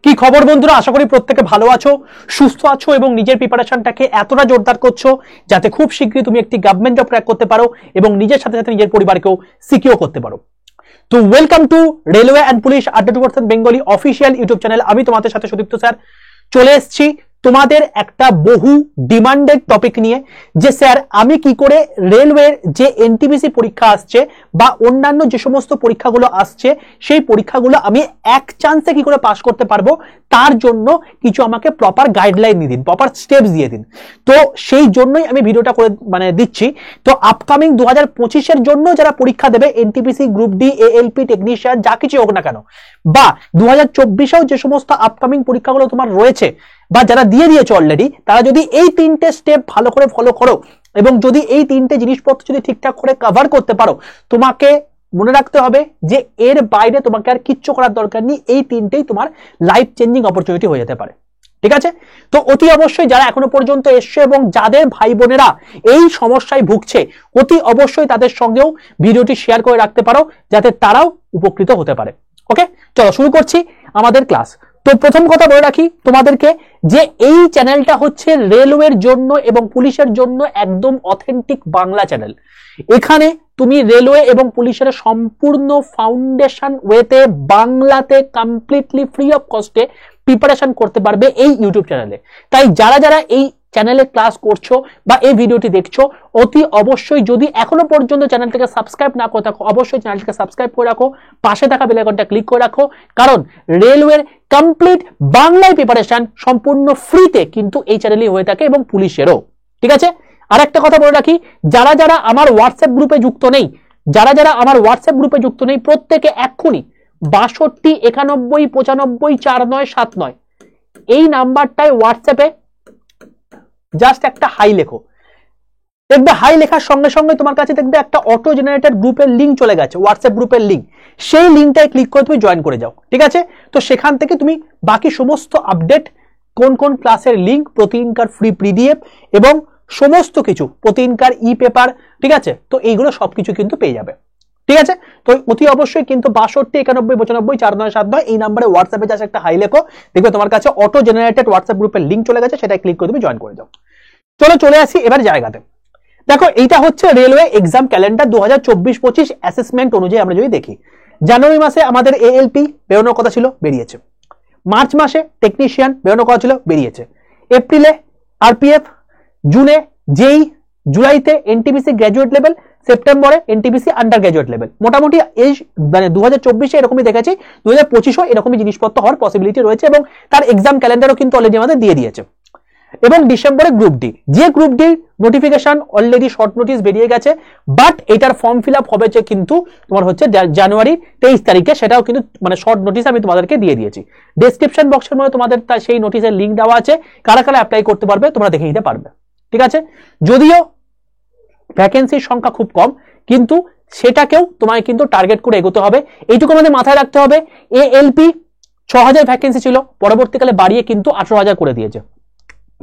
কি খবর বন্ধুরা, আশা করি প্রত্যেকে ভালো আছো, সুস্থ আছো এবং নিজের প্রিপারেশনটাকে এতটা জোরদার করছো যাতে খুব শীঘ্রই তুমি একটি গভর্নমেন্ট জব ক্র্যাক করতে পারো এবং নিজের সাথে সাথে নিজের পরিবারকেও সিকিউর করতে পারো। তো welcome to railway and police আড্ডা 2% বেঙ্গলি অফিসিয়াল ইউটিউব চ্যানেল। আমি তোমাদের সাথে সুদীপ্ত স্যার চলে এসেছি তোমাদের একটা বহু ডিমান্ডেড টপিক নিয়ে, যে স্যার আমি কি করে রেলওয়ের যে এনটিপিসি পরীক্ষা আসছে বা অন্যান্য যে সমস্ত পরীক্ষাগুলো আসছে সেই পরীক্ষাগুলো আমি এক চান্সে কি করে পাস করতে পারবো, তার জন্য কিছু আমাকে প্রপার গাইডলাইন দিয়ে দিন, প্রপার স্টেপস দিয়ে দিন। তো সেই জন্যই আমি ভিডিওটা করে দিচ্ছি। তো আপকামিং 2025-এর জন্য যারা পরীক্ষা দেবে NTPC group D, ALP, technician যা কিছু হোক না কেন, বা 2024-এও যে সমস্ত আপকামিং পরীক্ষাগুলো তোমার রয়েছে বা যারা দিয়ে দিয়েছে অলরেডি, তারা যদি এই তিনটে স্টেপ ভালো করে ফলো করো এবং যদি এই তিনটে জিনিসপত্র যদি ঠিকঠাক করে কভার করতে পারো, তোমাকে মনে রাখতে হবে যে এর বাইরে তোমাকে আর কিচ্ছু করার দরকার নেই। এই তিনটেই তোমার লাইফ চেঞ্জিং অপরচুনিটি হয়ে যেতে পারে। ঠিক আছে? তো অতি অবশ্যই যারা এখনো পর্যন্ত এসছে এবং যাদের ভাই বোনেরা এই সমস্যায় ভুগছে, অতি অবশ্যই তাদের সঙ্গেও ভিডিওটি শেয়ার করে রাখতে পারো যাতে তারাও উপকৃত হতে পারে। ওকে, চলো শুরু করছি আমাদের ক্লাস। তো প্রথম কথা বলে রাখি তোমাদেরকে যে এই চ্যানেলটা হচ্ছে রেলওয়ের জন্য এবং পুলিশের জন্য একদম অথেন্টিক বাংলা চ্যানেল। এখানে তুমি রেলওয়ে এবং পুলিশের সম্পূর্ণ ফাউন্ডেশন ওয়েতে বাংলাতে কমপ্লিটলি ফ্রি অফ কস্টে প্রিপারেশন করতে পারবে এই ইউটিউব চ্যানেলে। তাই যারা যারা এই চ্যানেলে ক্লাস করছো বা এই ভিডিওটি দেখছো, অতি অবশ্যই যদি এখনো পর্যন্ত চ্যানেলটাকে সাবস্ক্রাইব না করে থাকো, অবশ্যই চ্যানেলটাকে সাবস্ক্রাইব করে রাখো, পাশে থাকা বেল আইকনটা ক্লিক করে রাখো, কারণ রেলওয়ের কমপ্লিট বাংলায় প্রিপারেশন সম্পূর্ণ ফ্রিতে কিন্তু এই চ্যানেলই হয়ে থাকে এবং পুলিশেরও। ঠিক আছে? আর একটা কথা বলে রাখি, যারা যারা আমার হোয়াটসঅ্যাপ গ্রুপে যুক্ত নেই, প্রত্যেকে এক্ষুনি 62 91 95 49 79 এই নাম্বারটায় হোয়াটসঅ্যাপে জাস্ট একটা হাই লেখো। দেখবে হাই লেখার সঙ্গে সঙ্গে তোমার কাছে দেখবে একটা অটো জেনারেটেড গ্রুপের লিঙ্ক চলে গেছে, হোয়াটসঅ্যাপ গ্রুপের লিঙ্ক। সেই লিঙ্কটায় ক্লিক করে তুমি জয়েন করে যাও। ঠিক আছে? তো সেখান থেকে তুমি বাকি সমস্ত আপডেট, কোন কোন ক্লাসের লিঙ্ক, প্রতিদিনকার ফ্রি পিডিএফ এবং সমস্ত কিছু, প্রতিদিনকার ই পেপার, ঠিক আছে, তো এইগুলো সবকিছু কিন্তু পেয়ে যাবে। ঠিক আছে? তো অতি অবশ্যই কিন্তু 62 91 95 49 79 এই নাম্বারে হোয়াটসঅ্যাপে জাস্ট একটা হাই লেখো, দেখবে তোমার কাছে অটো জেনারেটেড হোয়াটসঅ্যাপ গ্রুপের লিঙ্ক চলে গেছে, সেটা ক্লিক করে তুমি জয়েন করে যাও। চলো চলে আসি এবার জায়গাতে। দেখো, এইটা হচ্ছে রেলওয়ে এক্সাম ক্যালেন্ডার 2024-25 অ্যাসেসমেন্ট অনুযায়ী আমরা যদি দেখি, জানুয়ারি মাসে আমাদের এএলপি বেরোনোর কথা ছিল, বেরিয়েছে। মার্চ মাসে টেকনিশিয়ান বেরোনোর কথা ছিল, বেরিয়েছে। এপ্রিলে আরপিএফ, জুনে জেই, জুলাইতে এনটিপিসি গ্র্যাজুয়েট লেভেল, সেপ্টেম্বরে এনটিপিসি আন্ডার গ্র্যাজুয়েট লেভেল। মোটামুটি এই মানে 2024-এ এরকমই দেখেছি, 2025-ও এরকমই জিনিসপত্র হওয়ার পসিবিলিটি রয়েছে এবং তার এক্সাম ক্যালেন্ডারও কিন্তু অলরেডি আমাদের দিয়ে দিয়েছে। এবং ডিসেম্বরে গ্রুপ ডি, যে group D notification already short notice বেরিয়ে গেছে, বাট এটার ফর্ম ফিল আপ হবে কিন্তু তোমার হচ্ছে জানুয়ারি 23 তারিখে, সেটাও কিন্তু মানে শর্ট নোটিস আমি তোমাদেরকে দিয়ে দিয়েছি। ডেসক্রিপশন বক্সের মধ্যে তোমাদের সেই নোটিসের লিঙ্ক দেওয়া আছে, কারা কারা অ্যাপ্লাই করতে পারবে তোমরা দেখে নিতে পারবে। ঠিক আছে? যদিও ভ্যাকেন্সির সংখ্যা খুব কম, কিন্তু সেটাকেও তোমায় কিন্তু টার্গেট করে এগোতে হবে। এইটুকু আমাদের মাথায় রাখতে হবে, এএলপি 6000 ভ্যাকেন্সি ছিল, পরবর্তীকালে বাড়িয়ে কিন্তু 18000 করে দিয়েছে।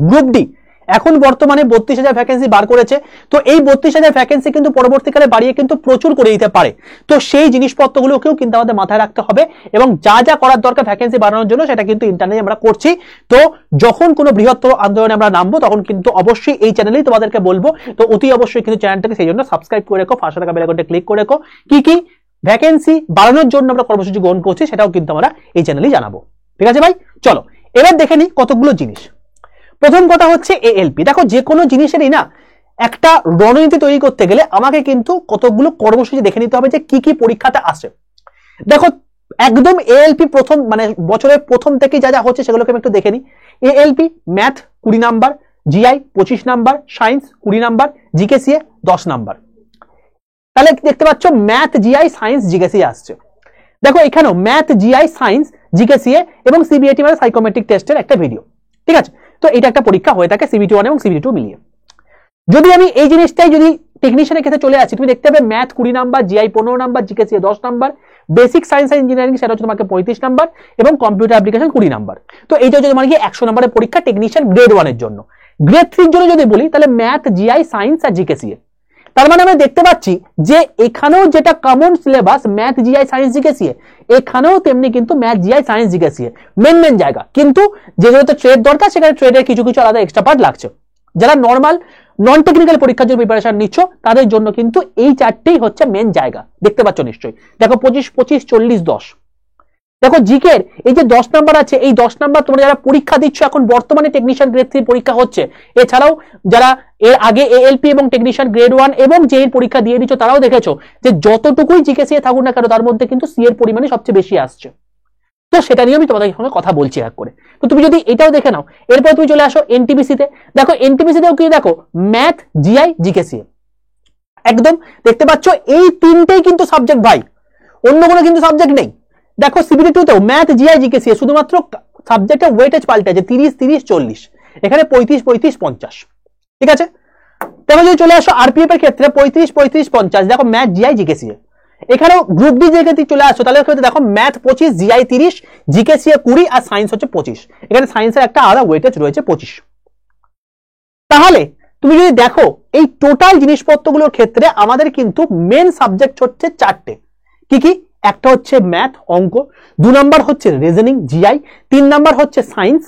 গ্রুপ ডি এখন বর্তমানে 32000 ভ্যাকেন্সি বার করেছে, তো এই 32000 ভ্যাকেন্সি কিন্তু পরবর্তীকালে বাড়িয়ে কিন্তু প্রচুর করে দিতে পারে। তো সেই জিনিসপত্রগুলোকেও কিন্তু আমাদের মাথায় রাখতে হবে এবং যা যা করার দরকার ভ্যাকেন্সি বাড়ানোর জন্য সেটা কিন্তু ইন্টারনেটে আমরা করছি। তো যখন কোনো বৃহত্তর আন্দোলনে আমরা নামবো তখন কিন্তু অবশ্যই এই চ্যানেলেই তোমাদেরকে বলবো। তো অতি অবশ্যই কিন্তু চ্যানেলটাকে সেই জন্য সাবস্ক্রাইব করে রেখো, পাশে থাকা বেল আইকনটা ক্লিক করে রেখো। কি কি ভ্যাকেন্সি বাড়ানোর জন্য আমরা কর্মসূচি গ্রহণ করছি সেটাও কিন্তু আমরা এই চ্যানেলেই জানাবো। ঠিক আছে ভাই? চলো এবার দেখে নিই কতগুলো জিনিস। প্রথম কথা হচ্ছে এএলপি। দেখো, যে কোনো জিনিসেরই না একটা রণনীতি তৈরি করতে গেলে আমাকে কিন্তু কতগুলো কর্মসূচি দেখে নিতে হবে যে কি কি পরীক্ষাতে আসে। দেখো, একদম এএলপি প্রথম মানে বছরের প্রথম থেকে যা যা হচ্ছে সেগুলোকে আমি একটু দেখে নিই। ALP math 20 number, GI 25 number, science 20 number, GKCA 10 number. তাহলে দেখতে পাচ্ছ ম্যাথ, জিআই, সায়েন্স, জিকেসিএ আসছে। দেখো এখানেও ম্যাথ, জিআই, সায়েন্স, জিকেসিএ এবং সিবিএটি মানে সাইকোমেট্রিক টেস্টের একটা ভিডিও। ঠিক আছে? তো এটা একটা পরীক্ষা হয়ে থাকে সিবিটি 1 এবং সিবিটি 2 মিলিয়ে। যদি আমি এই জিনিসটাই যদি টেকনিশিয়ানের ক্ষেত্রে চলে আসি, তুমি দেখতে পাবে math 20 number, GI 15 number, GKCA 10 number, basic science and engineering সেটা হচ্ছে তোমাকে 35 নাম্বার এবং কম্পিউটার অ্যাপ্লিকেশন 20 নাম্বার। তো এইটা হচ্ছে তোমার কি 100 নাম্বারের পরীক্ষা টেকনিশিয়ান গ্রেড 1 এর জন্য। গ্রেড 3 এর জন্য যদি বলি তাহলে ম্যাথ, জিআই, সায়েন্স আর জিকেসিএ। তার মানে আমরা দেখতে পাচ্ছি যে এখানেও যেটা common syllabus math, GI, science, GKCA, এখানেও তেমনি কিন্তু math, GI, science, GKC main জায়গা, কিন্তু যেগুলোতে ট্রেড দরকার সেখানে ট্রেডের কিছু কিছু আলাদা এক্সট্রা পার্ট লাগছে। যারা নর্মাল নন টেকনিক্যাল পরীক্ষার জন্য প্রিপারেশন নিচ্ছ তাদের জন্য কিন্তু এই চারটেই হচ্ছে মেন জায়গা, দেখতে পাচ্ছ নিশ্চয়ই। দেখো 25, 25, 40, 10। দেখো জিকের এই যে 10 নাম্বার আছে, এই 10 নাম্বার তোমরা যারা পরীক্ষা দিচ্ছ এখন বর্তমানে টেকনিশিয়ান গ্রেড 3 পরীক্ষা হচ্ছে, এছাড়াও যারা এর আগে এএলপি এবং টেকনিশিয়ান গ্রেড 1 এবং জে এর পরীক্ষা দিয়ে দিচ্ছ তারাও দেখেছো যে যতটুকুই জিকে সিএ থাকুক না কেন তার মধ্যে কিন্তু সি এর পরিমাণে সবচেয়ে বেশি আসছে। তো সেটা নিয়ে আমি তোমাদের সঙ্গে কথা বলছি এক করে। তো তুমি যদি এটাও দেখে নাও, এরপর তুমি চলে আসো এনটিপিসিতে। দেখো এনটিপিসিতেও কি দেখো ম্যাথ, জিআই, জিকেসি একদম দেখতে পাচ্ছ এই তিনটেই কিন্তু সাবজেক্ট ভাই, অন্য কোনো কিন্তু সাবজেক্ট নেই। দেখো সিবিটি 2 তেও ম্যাথ, জিআই, জিকেসি শুধুমাত্র সাবজেক্টের ওয়েটেজ পাল্টেছে 30, 30, 40, এখানে 35, 35, 50। ঠিক আছে, তারপর যদি চলে আসো আরপিএফ এর ক্ষেত্রে 35, 35, 50। দেখো ম্যাথ, জিআই, জিকেসি এখানেও গ্রুপ ডি যদি চলে আসো তাহলে দেখো ম্যাথ 25, জিআই 30, জিকেসি 20 আর সায়েন্স হচ্ছে 25। এখানে সায়েন্সের একটা আলাদা ওয়েটেজ রয়েছে 25। তাহলে তুমি যদি দেখো এই টোটাল জিনিসপত্রগুলোর ক্ষেত্রে আমাদের কিন্তু মেন সাবজেক্ট হচ্ছে চারটে। কি কি? একটা হচ্ছে ম্যাথ, অঙ্ক, 2 নাম্বার হচ্ছে রিজনিং, জিআই, 3 নাম্বার হচ্ছে সায়েন্স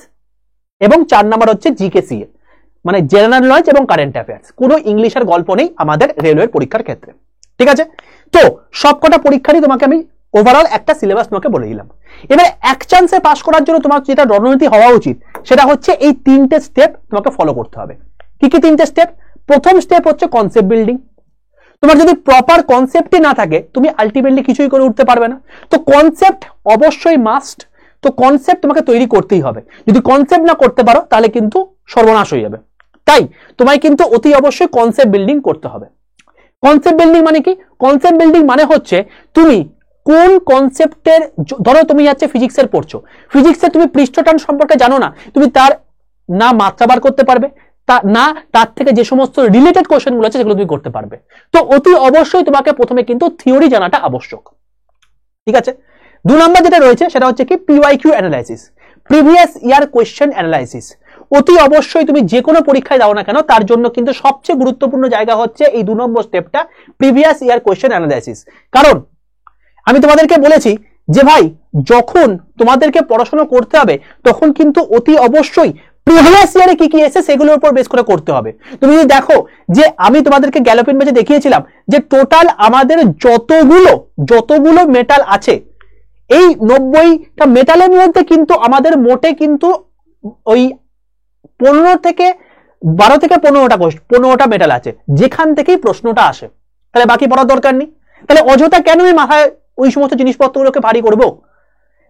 এবং 4 নাম্বার হচ্ছে জিকেসি মানে জেনারেল নলেজ এবং কারেন্ট অ্যাফেয়ার্স। কোনো ইংলিশের গল্প নেই আমাদের রেলওয়ের পরীক্ষার ক্ষেত্রে। ঠিক আছে, তো সবকটা পরীক্ষারই তোমাকে আমি ওভারঅল একটা সিলেবাস তোমাকে বলে দিলাম। এবার এক চান্সে পাস করার জন্য তোমার যেটা রণনীতি হওয়া উচিত সেটা হচ্ছে এই 3টে স্টেপ তোমাকে ফলো করতে হবে। কি কি 3টে স্টেপ? প্রথম স্টেপ হচ্ছে কনসেপ্ট বিল্ডিং। তোমার যদি প্রপার কনসেপ্টই না থাকে তুমি আলটিমেটলি কিছুই করে উঠতে পারবে না। তো কনসেপ্ট অবশ্যই মাস্ট। তো কনসেপ্ট তোমাকে তৈরি করতেই হবে। যদি কনসেপ্ট না করতে পারো তাহলে কিন্তু সর্বনাশ হয়ে যাবে। তাই তোমায় কিন্তু অতি অবশ্যই কনসেপ্ট বিল্ডিং করতে হবে। কনসেপ্ট বিল্ডিং মানে কি? কনসেপ্ট বিল্ডিং মানে হচ্ছে তুমি কোন কনসেপ্টের, ধরো তুমি যাচ্ছে ফিজিক্সের পড়ছো, ফিজিক্সে তুমি পৃষ্ঠটান সম্পর্কে জানো না, তুমি তার না মাত্রা বার করতে পারবে না তার থেকে যে সমস্ত রিলেটেড কোশ্চেন গুলো আছে সেগুলো তুমি করতে পারবে। তো অতি অবশ্যই তোমাকে প্রথমে কিন্তু থিওরি জানাটা আবশ্যক। ঠিক আছে, 2 নাম্বার যেটা রয়েছে সেটা হচ্ছে কি PYQ analysis, previous year question analysis. অতি অবশ্যই তুমি যে কোনো পরীক্ষায় দাও না কেন তার জন্য কিন্তু সবচেয়ে গুরুত্বপূর্ণ জায়গা হচ্ছে এই 2 নম্বর স্টেপটা, প্রিভিয়াস ইয়ার কোশ্চেন অ্যানালাইসিস। কারণ আমি তোমাদেরকে বলেছি যে ভাই যখন তোমাদেরকে পড়াশোনা করতে হবে তখন কিন্তু অতি অবশ্যই প্রিভিয়াস ইয়ারে কি কি এসে সেগুলোর উপর বেস করে করতে হবে। তুমি যদি দেখো যে আমি তোমাদেরকে গ্যালোপিন ব্যাচে দেখিয়েছিলাম যে টোটাল আমাদের যতগুলো মেটাল আছে এই 90টা মেটালের মধ্যে কিন্তু আমাদের মোটে কিন্তু ওই 12 থেকে 15টা মেটাল আছে যেখান থেকেই প্রশ্নটা আসে। তাহলে বাকি পড়ার দরকার নেই। তাহলে অযথা কেন আমি মাথায় ওই সমস্ত জিনিসপত্রগুলোকে ভারী করবো?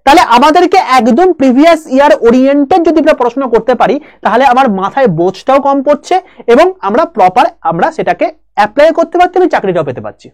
তাহলে আমাদেরকে একদম প্রিভিয়াস ইয়ার ওরিয়েন্টেড যদি আমরা পড়াশোনা করতে পারি তাহলে আমার মাথায় বোঝটাও কম পড়ছে এবং আমরা সেটাকে অ্যাপ্লাই করতে পারছি, আমি চাকরিটাও পেতে পারছি।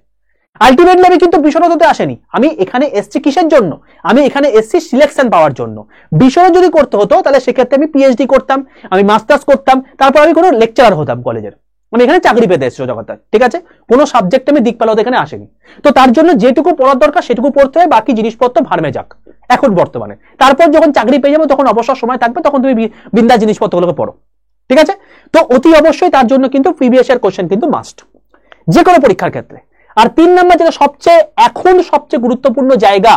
আলটিমেটলি আমি কিন্তু বিশরদ হতে আসেনি, আমি এখানে এসছি কিসের জন্য? আমি এখানে এসছি সিলেকশন পাওয়ার জন্য। বিশরদ যদি করতে হতো তাহলে সেক্ষেত্রে আমি পিএইচডি করতাম, আমি মাস্টার্স করতাম, তারপর আমি কোনো লেকচারার হতাম কলেজের। আমি এখানে চাকরি পেতে এসেছি জগতে। ঠিক আছে, কোনো সাবজেক্টে আমি দিক পালাতে এখানে আসেনি। তো তার জন্য যেটুকু পড়ার দরকার সেটুকু পড়তে হয়, বাকি জিনিসপত্র ভাড়মে যাক এখন বর্তমানে। তারপর যখন চাকরি পেয়ে যাবো তখন অবসর সময় থাকবে, তখন তুমি বিন্দাস জিনিসপত্রগুলোকে পড়ো। ঠিক আছে, তো অতি অবশ্যই তার জন্য কিন্তু প্রিভিয়াস ইয়ার কোশ্চেন কিন্তু মাস্ট যে কোনো পরীক্ষার ক্ষেত্রে। আর 3 নাম্বার যেটা সবচেয়ে গুরুত্বপূর্ণ জায়গা,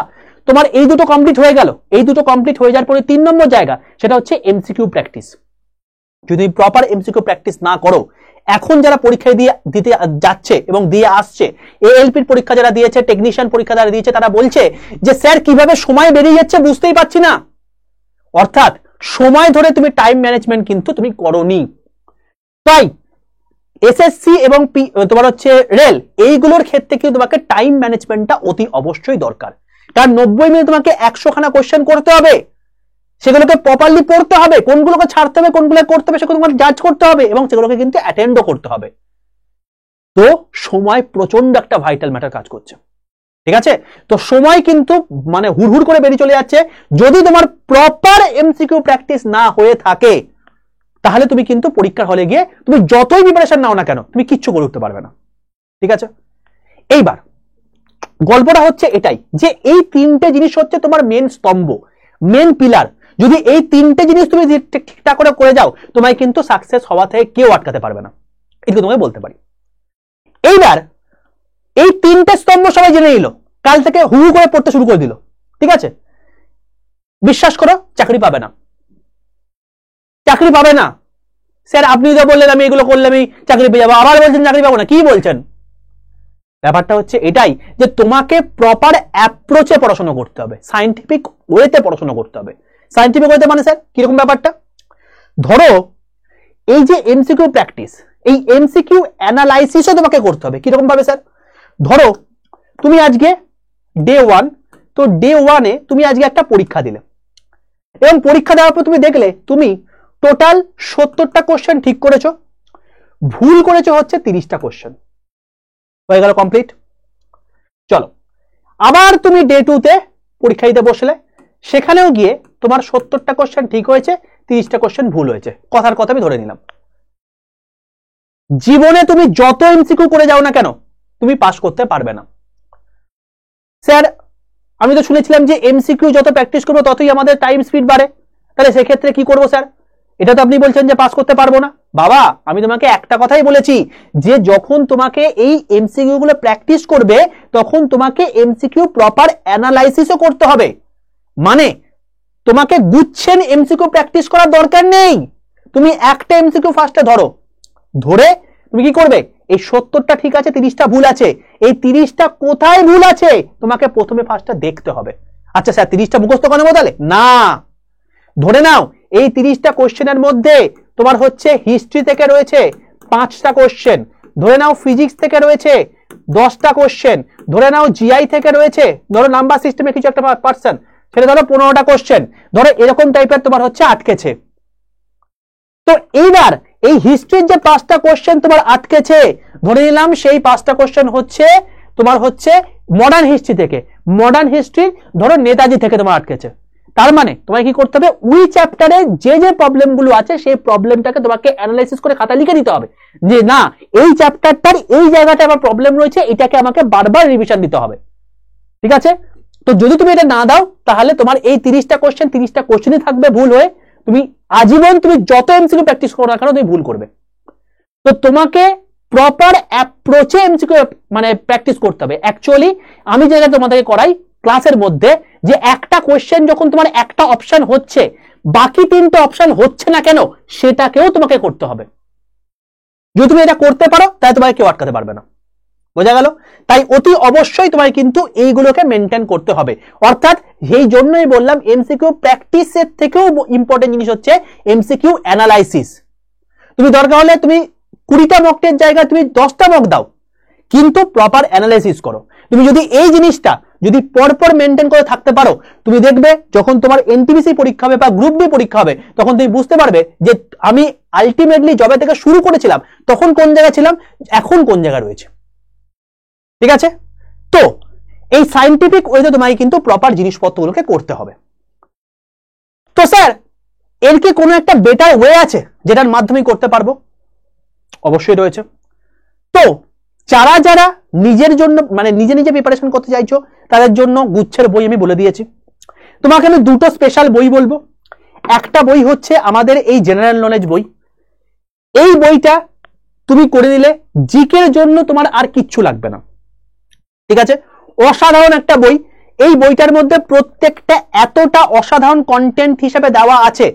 তোমার এই দুটো কমপ্লিট হয়ে গেল, এই দুটো কমপ্লিট হয়ে যাওয়ার পরে 3 নম্বর জায়গা সেটা হচ্ছে এমসিকিউ প্র্যাকটিস। যদি প্রপার এমসিকিউ প্র্যাকটিস না করো, এখন যারা পরীক্ষা দিতে যাচ্ছে এবং দিয়ে আসছে, এএলপির পরীক্ষা যারা দিয়েছে, টেকনিশিয়ান পরীক্ষা যারা দিয়েছে, তারা বলছে যে স্যার কিভাবে সময় বেরিয়ে যাচ্ছে বুঝতেই পারছি না। অর্থাৎ সময় ধরে তুমি টাইম ম্যানেজমেন্ট কিন্তু তুমি করোনি। তাই এসএসসি এবং তোমার হচ্ছে রেল, এইগুলোর ক্ষেত্রে কিন্তু তোমাকে টাইম ম্যানেজমেন্টটা অতি অবশ্যই দরকার। কারণ 90 মিনিট তোমাকে 100 খানা কোশ্চেন করতে হবে, সেগুলোকে প্রপারলি পড়তে হবে, কোনগুলোকে ছাড়তে হবে কোনগুলো করতে হবে সেগুলো তোমার জাজ করতে হবে এবং সেগুলোকে কিন্তু অ্যাটেন্ডও করতে হবে। তো সময় প্রচন্ড একটা ভাইটাল ম্যাটার কাজ করছে। ঠিক আছে, তো সময় কিন্তু মানে হুড়হুড় করে বেরিয়ে চলে যাচ্ছে। যদি তোমার প্রপার এমসিকিউ প্র্যাকটিস না হয়ে থাকে তাহলে তুমি কিন্তু পরীক্ষার হলে গিয়ে তুমি যতই প্রিপারেশন নাও না কেন তুমি কিচ্ছু করে উঠতে পারবে না। ঠিক আছে, এইবার গল্পটা হচ্ছে এটাই যে এই 3টে জিনিস হচ্ছে তোমার মেন স্তম্ভ, মেন পিলার। যদি এই 3টে জিনিস তুমি ঠিকঠাক করে যাও তোমায় কিন্তু সাকসেস হওয়া থেকে কেউ আটকাতে পারবে না, এটুকু তোমায় বলতে পারি। এইবার এই 3টে স্তম্ভ সবাই জেনে নিল, কাল থেকে হু করে পড়তে শুরু করে দিল। ঠিক আছে? বিশ্বাস করো চাকরি পাবে না, চাকরি পাবে না। স্যার আপনি তো বললেন আমি এগুলো করলে আমি চাকরি পেয়ে যাবো, আবার বলছেন চাকরি পাবো না, কি বলছেন? ব্যাপারটা হচ্ছে এটাই যে তোমাকে প্রপার অ্যাপ্রোচে পড়াশোনা করতে হবে, সায়েন্টিফিক ওয়েতে পড়াশোনা করতে হবে। সায়েন্টিফিক ওয়েতে মানে স্যার কিরকম ব্যাপারটা? ধরো এই যে এমসিকিউ প্র্যাকটিস, এই এমসিকিউ অ্যানালাইসিসও তোমাকে করতে হবে। কিরকম ভাবে স্যার? ধরো তুমি আজকে ডে 1, তো ডে 1-এ তুমি আজকে একটা পরীক্ষা দিলে এবং পরীক্ষা দেওয়ার পর তুমি দেখলে তুমি টোটাল 70টা কোশ্চেন ঠিক করেছো, ভুল করেছো হচ্ছে 30টা কোশ্চেন। হয়ে গেল কমপ্লিট। চলো আবার তুমি ডে 2-তে পরীক্ষা দিতে বসলে, সেখানেও গিয়ে তোমার 70টা কোশ্চেন ঠিক হয়েছে, 30টা কোশ্চেন ভুল হয়েছে। কথার কথা আমি ধরে নিলাম। জীবনে তুমি যত এমসিকিউ করে যাও না কেন তুমি পাস করতে পারবে না। স্যার আমি তো শুনেছিলাম যে এমসিকিউ যত প্র্যাকটিস করবো ততই আমাদের টাইম স্পিড বাড়ে, তাহলে সেক্ষেত্রে কি করবো স্যার? এটা তো আপনি বলছেন যে পাস করতে পারবো না। বাবা আমি তোমাকে একটা কথাই বলেছি যে যখন তোমাকে এই এমসিকিউ গুলো প্র্যাকটিস করবে তখন তোমাকে এমসিকিউ প্রপার অ্যানালাইসিসও করতে হবে। মানে তোমাকে গুচ্ছেন এমসিকিউ প্র্যাকটিস করার দরকার নেই। তুমি একটা এমসিকিউ ফার্স্টে ধরো, ধরে তুমি কি করবে? এই 70টা ঠিক আছে, 30টা ভুল আছে, এই 30টা কোথায় ভুল আছে তোমাকে প্রথমে ফার্স্টে দেখতে হবে। আচ্ছা স্যার 30টা মুখস্থ করে নেবো তাহলে? না, ধরে নাও এই 30টা কোশ্চেনের মধ্যে তোমার হচ্ছে হিস্ট্রি থেকে রয়েছে 5টা কোশ্চেন, ধরে নাও ফিজিক্স থেকে রয়েছে 10টা কোশ্চেন, ধরে নাও জিআই থেকে রয়েছে, ধরো নাম্বার সিস্টেমে কিছু একটা পার্সন, সেটা ধরো 15টা কোশ্চেন, ধরো এরকম টাইপের তোমার হচ্ছে আটকেছে। তো এইবার এই হিস্ট্রির যে 5টা কোশ্চেন তোমার আটকেছে, ধরে নিলাম সেই 5টা কোশ্চেন হচ্ছে তোমার হচ্ছে মডার্ন হিস্ট্রি থেকে, মডার্ন হিস্ট্রি ধরো নেতাজি থেকে তোমার আটকেছে। তার মানে তোমাকে কি করতে হবে? ওই চ্যাপ্টারে যে যে প্রবলেমগুলো আছে সেই প্রবলেমটাকে তোমাকে অ্যানালাইসিস করে খাতা লিখে দিতে হবে যে না এই চ্যাপ্টারটার এই জায়গাটা আমার প্রবলেম রয়েছে, এটাকে আমাকে বারবার রিভিশন দিতে হবে। ঠিক আছে? তো যদি তুমি এটা না দাও তাহলে তোমার এই 30টা কোশ্চেন 30টা কোশ্চেনই থাকবে ভুল হয়ে, তুমি আজীবন তুমি যত এমসিকিউ প্র্যাকটিস করো না কেন তুমি ভুল করবে। তো তোমাকে প্রপার অ্যাপ্রোচে এমসিকিউ মানে প্র্যাকটিস করতে হবে। অ্যাকচুয়ালি আমি যেটা তোমাদেরকে করাই ক্লাসের মধ্যে যে একটা কোশ্চেন যখন তোমার একটা অপশন হচ্ছে, বাকি 3টে অপশন হচ্ছে না কেন সেটাকেও তোমাকে করতে হবে। যদি তুমি এটা করতে পারো তাহলে তোমাকে কেউ আটকাতে পারবে না। বোঝা গেল? তাই অতি অবশ্যই তোমায় কিন্তু এইগুলোকে মেনটেন করতে হবে। অর্থাৎ সেই জন্যই বললাম এমসিকিউ প্র্যাকটিসের থেকেও ইম্পর্টেন্ট জিনিস হচ্ছে এমসিকিউ অ্যানালাইসিস। তুমি দরকার হলে তুমি 20টা মক টেস্ট জায়গায় তুমি 10টা মক দাও, কিন্তু প্রপার অ্যানালাইসিস করো। তুমি যদি এই জিনিসটা যদি পরপর মেনটেন করে থাকতে পারো, তুমি দেখবে যখন তোমার এনটিপিসি পরীক্ষা হবে বা গ্রুপ বি পরীক্ষা হবে তখন তুমি বুঝতে পারবে যে আমি আলটিমেটলি জবে থেকে শুরু করেছিলাম তখন কোন জায়গায় ছিলাম, এখন কোন জায়গায় রয়েছে। ঠিক আছে? তো এই সায়েন্টিফিক ওয়েতে তোমাকে কিন্তু প্রপার জিনিসপত্রগুলোকে করতে হবে। তো স্যার এর কি কোনো একটা বেটার ওয়ে আছে যেটার মাধ্যমে করতে পারবো? অবশ্যই রয়েছে। তো যারা যারা নিজের জন্য মানে নিজে নিজে প্রিপারেশন করতে চাইছো তাদের জন্য গুচ্ছের বই আমি বলে দিয়েছি। তোমাকে আমি দুটো স্পেশাল বই বলবো। একটা বই হচ্ছে আমাদের এই জেনারেল নলেজ বই, এই বইটা তুমি করে নিলে জিকের জন্য তোমার আর কিচ্ছু লাগবে না। ঠিক আছে? অসাধারণ একটা বই। এই বইটার মধ্যে প্রত্যেকটা এতটা অসাধারণ কন্টেন্ট হিসেবে দেওয়া আছে।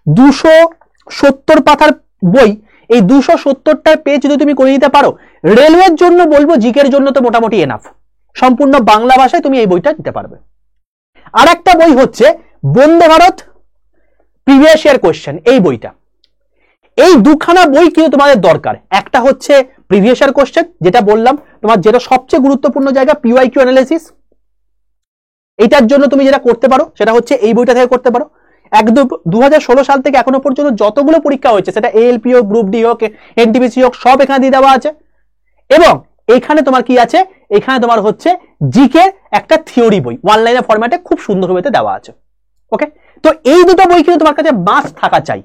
270 পাতার বই, এই 270টা পেজ যদি তুমি করে নিতে পারো, রেলওয়ের জন্য বলবো, জিকের জন্য তো মোটামুটি এনাফ। সম্পূর্ণ বাংলা ভাষায় তুমি এই বইটা দিতে পারবে। আর একটা বই হচ্ছে Vande Bharat previous year question, এই বইটা। এই দুখানা বই কিন্তু তোমাদের দরকার। একটা হচ্ছে প্রিভিয়াস ইয়ার কোশ্চেন, যেটা বললাম তোমার যেটা সবচেয়ে গুরুত্বপূর্ণ জায়গা পিওয়াইকিউ অ্যানালাইসিস, এইটার জন্য তুমি যেটা করতে পারো সেটা হচ্ছে এই বইটা থেকে করতে পারো। 2016 সাল থেকে এখনো পর্যন্ত যতগুলো পরীক্ষা হয়েছে, সেটা এএলপি হোক, গ্রুপ ডি হোক, এনটিপিসি হোক, সব এখানে দিয়ে দেওয়া আছে। এবং এখানে তোমার কি আছে, এখানে তোমার হচ্ছে জিকের একটা থিওরি বই অনলাইনে ফরম্যাটে খুব সুন্দরভাবে দেওয়া আছে। ওকে, তো এই দুটো বই কিন্তু তোমার কাছে মাস্ট থাকা চাই।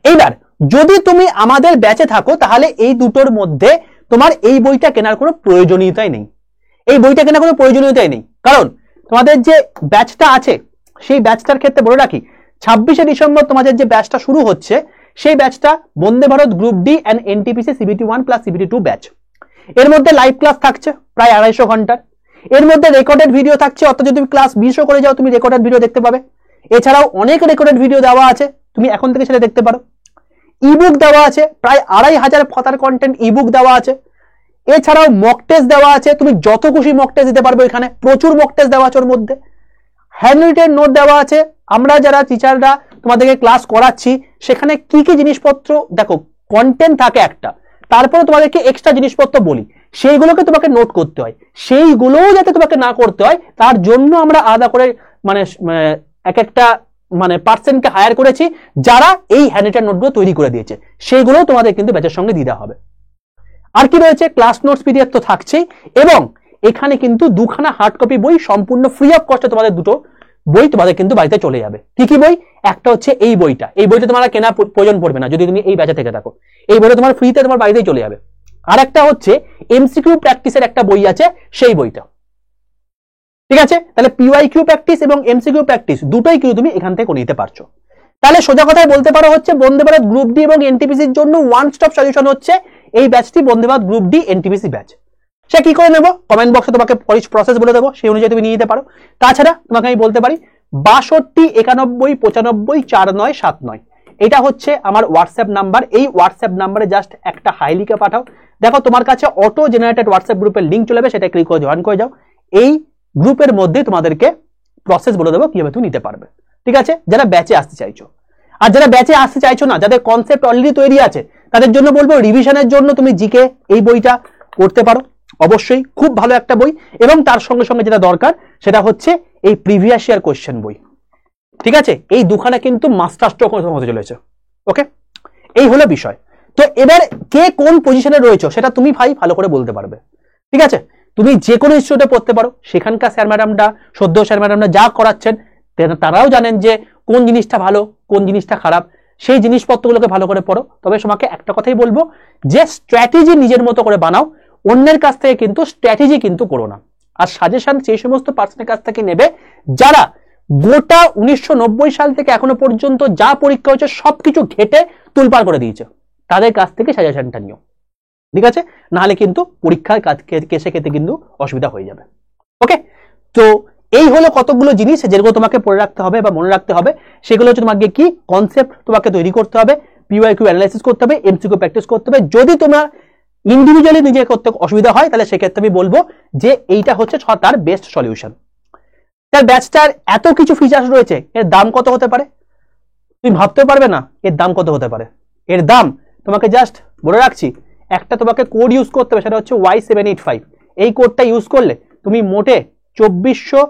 এইবার যদি তুমি আমাদের ব্যাচে থাকো তাহলে এই দুটোর মধ্যে তোমার এই বইটা কেনার কোনো প্রয়োজনীয়তাই নেই। এই বইটা কেনার কোনো প্রয়োজনীয়তাই নেই, কারণ তোমাদের যে ব্যাচটা আছে সেই ব্যাচটার ক্ষেত্রে বলে রাখি 26শে ডিসেম্বর তোমাদের যে ব্যাচটা শুরু হচ্ছে সেই ব্যাচটা Vande Bharat group D and NTPC CBT 1 plus CBT 2 batch. এর মধ্যে লাইভ ক্লাস থাকছে প্রায় 250 ঘন্টার। এর মধ্যে রেকর্ডেড ভিডিও থাকছে, অর্থাৎ যদি তুমি ক্লাস 20ও করে যাও তুমি রেকর্ডেড ভিডিও দেখতে পাবে। এছাড়াও অনেক রেকর্ডেড ভিডিও দেওয়া আছে, তুমি এখন থেকে সেটা দেখতে পারো। ইবুক দেওয়া আছে, প্রায় 2500 খাতার কন্টেন্ট ইবুক দেওয়া আছে। এছাড়াও মক টেস্ট দেওয়া আছে, তুমি যত খুশি মক টেস্ট দিতে পারবে, এখানে প্রচুর মক টেস্ট দেওয়া আছে। ওর মধ্যে হ্যান্ড রিটেন নোট দেওয়া আছে। আমরা যারা টিচাররা তোমাদেরকে ক্লাস করাচ্ছি সেখানে কি কি জিনিসপত্র, দেখো কন্টেন্ট থাকে একটা, তারপরে তোমাদেরকে এক্সট্রা জিনিসপত্র বলি, সেইগুলোকে তোমাকে নোট করতে হয়। সেইগুলোও যাতে তোমাকে না করতে হয় তার জন্য আমরা আলাদা করে মানে এক একটা মানে পার্সনকে হায়ার করেছি যারা এই হ্যান্ড রিটেন নোটগুলো তৈরি করে দিয়েছে, সেইগুলো তোমাদের কিন্তু ব্যাচের সঙ্গে দিতে হবে। আর কি রয়েছে, ক্লাস নোটস পিডিএফ তো থাকছেই, এবং এখানে কিন্তু 2খানা হার্ড কপি বই সম্পূর্ণ ফ্রি অফ কস্টে তোমাদের দুটো বই তোমাদের কিন্তু বাড়িতে চলে যাবে। কি কি বই? একটা হচ্ছে এই বইটা, এই বইটা তোমার কেনা প্রয়োজন পড়বে না যদি তুমি এই ব্যাচে থেকে থাকো, এই বইটা তোমার ফ্রিতে তোমার বাড়িতেই চলে যাবে। আর একটা হচ্ছে এমসিকিউ প্র্যাকটিসের একটা বই আছে, সেই বইটা। ঠিক আছে, তাহলে পিওয়াইকিউ প্র্যাকটিস এবং এমসিকিউ প্র্যাকটিস দুটোই কিন্তু তুমি এখান থেকে করে নিতে পারছো। তাহলে সোজা কথায় বলতে পারো হচ্ছে বন্দে ভারত গ্রুপ ডি এবং এনটিপিসির জন্য ওয়ান স্টপ সলিউশন হচ্ছে এই ব্যাচটি, Vande Bharat group D NTPC batch. সে কি করে নেবো, কমেন্ট বক্সে তোমাকে প্রসেস বলে দেবো, সেই অনুযায়ী তুমি নিয়ে নিতে পারো। তাছাড়া তোমাকে আমি বলতে পারি 62 91 95 49 79 এটা হচ্ছে আমার হোয়াটসঅ্যাপ নাম্বার। এই হোয়াটসঅ্যাপ নাম্বারে জাস্ট একটা হাই লিখে পাঠাও, দেখো তোমার কাছে অটো জেনারেটেড হোয়াটসঅ্যাপ গ্রুপের লিঙ্ক চলে যাবে, সেটা ক্লিক করে জয়েন করে যাও। এই গ্রুপের মধ্যে তোমাদেরকে প্রসেস বলে দেবো কিভাবে তুমি নিতে পারবে। ঠিক আছে, যারা ব্যাচে আসতে চাইছো, আর যারা ব্যাচে আসতে চাইছো না, যাদের কনসেপ্ট অলরেডি তৈরি আছে, তাদের জন্য বলবো রিভিশনের জন্য তুমি জিকে এই বইটা পড়তে পারো, অবশ্যই খুব ভালো একটা বই। এবং তার সঙ্গে সঙ্গে যেটা দরকার সেটা হচ্ছে এই প্রিভিয়াস ইয়ার কোশ্চেন বই। ঠিক আছে, এই দুখানা কিন্তু মাস্টার স্ট্রোক হতে চলেছে। ওকে, এই হলো বিষয়। তো এবার কে কোন পজিশনে রয়েছে সেটা তুমি ভাই ভালো করে বলতে পারবে। ঠিক আছে, তুমি যে কোনো ইনস্টিটিউটে পড়তে পারো, সেখানকার স্যার ম্যাডামরা, সদ্য স্যার ম্যাডামরা যা করাচ্ছেন তারাও জানেন যে কোন জিনিসটা ভালো কোন জিনিসটা খারাপ, সেই জিনিসপত্রগুলোকে ভালো করে পড়ো। তবে তোমাকে একটা কথাই বলবো যে স্ট্র্যাটেজি নিজের মতো করে বানাও, অন্যের কাছ থেকে কিন্তু স্ট্র্যাটেজি কিন্তু করো না। আর সাজেশন সেই সমস্ত পার্সনের কাছ থেকে নেবে যারা গোটা 1990 সাল থেকে এখনো পর্যন্ত যা পরীক্ষা হচ্ছে সবকিছু ঘেটে তুলপাড় করে দিয়েছে, তাদের কাছ থেকে সাজেশনটা নিও। ঠিক আছে, নাহলে কিন্তু পরীক্ষায় কেসে খেতে কিন্তু অসুবিধা হয়ে যাবে। ওকে, তো এই হলো কতগুলো জিনিস যেগুলো তোমাকে পড়ে রাখতে হবে বা মনে রাখতে হবে। সেগুলো হচ্ছে তোমাকে কি কনসেপ্ট তোমাকে তৈরি করতে হবে, পিওয়াইকিউ অ্যানালাইসিস করতে হবে, এমসিকিউ প্র্যাকটিস করতে হবে। যদি তোমার ইন্ডিভিজুয়ালি নিজে করতে অসুবিধা হয় তাহলে সেক্ষেত্রে আমি বলবো যে এইটা হচ্ছে তার বেস্ট সলিউশন। তার ব্যাচটার এত কিছু ফিচার্স রয়েছে, এর দাম কত হতে পারে তুমি ভাবতে পারবে না। এর দাম কত হতে পারে, এর দাম তোমাকে জাস্ট বলে রাখছি, একটা তোমাকে কোড ইউজ করতে হবে, সেটা হচ্ছে Y785। এই কোডটা ইউজ করলে তুমি মোটে 2400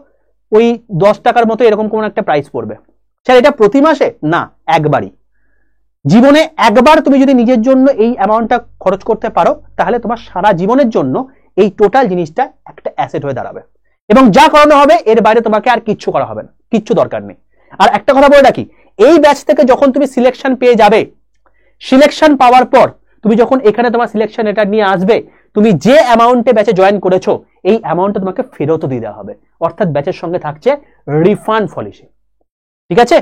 ওই 10 টাকার মতো এরকম কোন একটা প্রাইস পড়বে। স্যার এটা প্রতি মাসে না, একবারই। জীবনে একবার তুমি যদি নিজের জন্য এই অ্যামাউন্টটা খরচ করতে পারো তাহলে তোমার সারা জীবনের জন্য এই টোটাল জিনিসটা একটা অ্যাসেট হয়ে দাঁড়াবে। এবং যা করানো হবে এর বাইরে তোমাকে আর কিচ্ছু করা হবে না, কিচ্ছু দরকার নেই। আর একটা কথা বলে রাখি, এই ব্যাচ থেকে যখন তুমি সিলেকশন পেয়ে যাবে, সিলেকশন পাওয়ার পর তুমি যখন এখানে তোমার সিলেকশন এটা নিয়ে আসবে, তুমি যে অ্যামাউন্টে ব্যাচে জয়েন করেছো এই অ্যামাউন্টটা তোমাকে ফেরতও দিয়ে দেওয়া হবে, অর্থাৎ ব্যাচের সঙ্গে থাকছে রিফান্ড পলিসি। ঠিক আছে,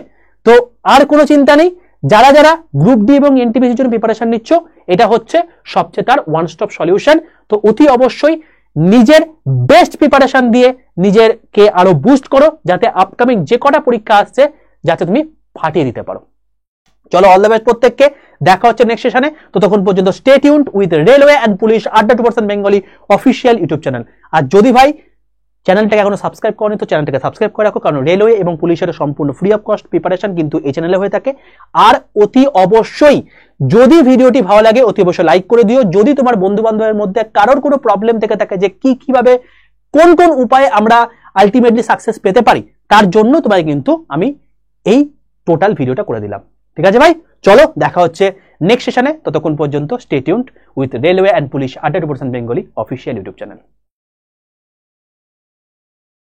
তো আর কোনো চিন্তা নেই। যারা যারা গ্রুপ ডি এবং এনটিপিসির জন্য প্রিপারেশন নিচ্ছ, এটা হচ্ছে সবচেয়ে তার ওয়ান স্টপ সলিউশন। তো অতি অবশ্যই নিজের বেস্ট প্রিপারেশন দিয়ে নিজেরকে আরো বুস্ট করো, যাতে আপকামিং যে কটা পরীক্ষা আসছে যাতে তুমি ফাটিয়ে দিতে পারো। চলো, অল দ্য বেস্ট প্রত্যেককে, দেখা হচ্ছে নেক্সট সেশনে। ততক্ষণ পর্যন্ত stay tuned with railway and police আড্ডা 2% বেঙ্গলি অফিসিয়াল ইউটিউব চ্যানেল। আর যদি ভাই চ্যানেলটাকে এখনো সাবস্ক্রাইব করনি তো চ্যানেলটাকে সাবস্ক্রাইব করে রাখো, কারণ রেলওয়ে এবং পুলিশের সম্পূর্ণ ফ্রি অফ কস্ট প্রিপারেশন কিন্তু এই চ্যানেলে হয়ে থাকে। আর অতি অবশ্যই যদি ভিডিওটি ভালো লাগে অতি অবশ্যই লাইক করে দিও। যদি তোমার বন্ধু বান্ধবের মধ্যে কারোর কোনো প্রবলেম থেকে থাকে যে কিভাবে কোন কোন উপায়ে আমরা আলটিমেটলি সাকসেস পেতে পারি, তার জন্য তোমায় কিন্তু আমি এই টোটাল ভিডিওটা করে দিলাম। ঠিক আছে ভাই, চলো দেখা হচ্ছে নেক্সট সেশনে। ততক্ষণ পর্যন্ত stay tuned with railway and police আড্ডা 2% বেঙ্গলি অফিসিয়াল ইউটিউব চ্যানেল।